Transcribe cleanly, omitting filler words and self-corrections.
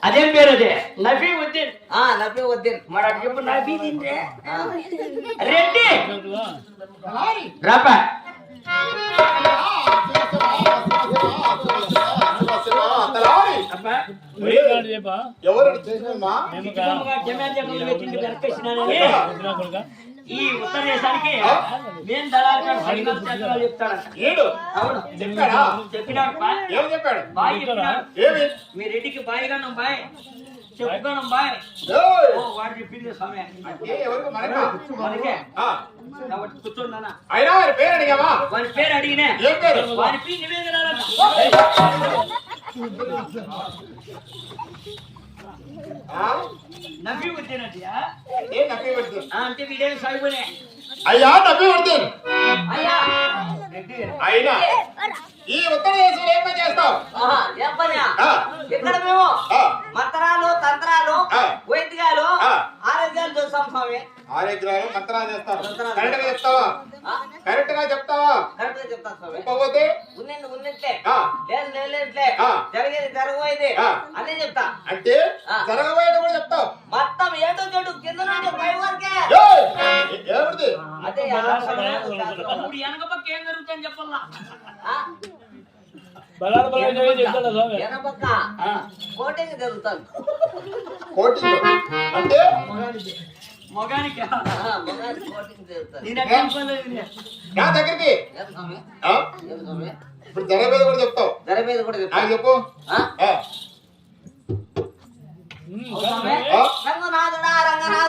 అదేం పేరు అదే నఫీవుద్దీన్ నఫీవుద్దీన్ మరి అటు చెప్పు నఫీదీన్ రెడ్డి రాపా ఈ ఉత్తర దేశానికి నేను దళాలు చెప్తాడు చెప్పినాడు బాయ్ చెప్పినాడు మీ రెడ్డికి బాయ్ కన్నాం బాయ్ చెప్పుకోనం బాయ్ వాడు చెప్పింది స్వామి మనకే కాబట్టి కూర్చోండి వాడి పేరు అడిగినా వాడి పీ నివేదన నఫీవుద్దీన్ అంటే వీడేమి సాగిపోయినా అయ్యా నఫీవుద్దీన్ అయ్యా అయినా ఈ ఉత్తర దేశంలో ఏం చేస్తావు? ఇక్కడ మేము మంత్రాలు తంత్రాలు వైద్యాలు ఆరోగ్యాలు చూస్తాం స్వామి. ఆరోగ్యాలు మంత్రాలు చేస్తారు. కరెక్ట్ గా చెప్తావా? కరెక్ట్ గా చెప్తావా? కరెక్ట్ గా చెప్తాను స్వామి. ఒప్పకపోతే ఉన్నట్లే లేదు లేట్లే జరిగేది జరగబోయేది అన్నీ చెప్తా. అంటే జరగబోయేది కూడా చెప్తావు. మొత్తం ఏదో చెడు కింద నుండి పై వరకే. అదే వెనక పక్క ఏం జరుగుతుందని చెప్పాలా వెనపక్క కోటింగ్ జరుగుతాను. కోటింగ్ అంటే మొగానికి కోటింగ్ జరుగుతాను. నా దగ్గరికి ఇప్పుడు జరగబోయేది కూడా చెప్తావు. జరగబోయేది కూడా చెప్తాను. చెప్పు. రంగనాథుడా రంగనాథ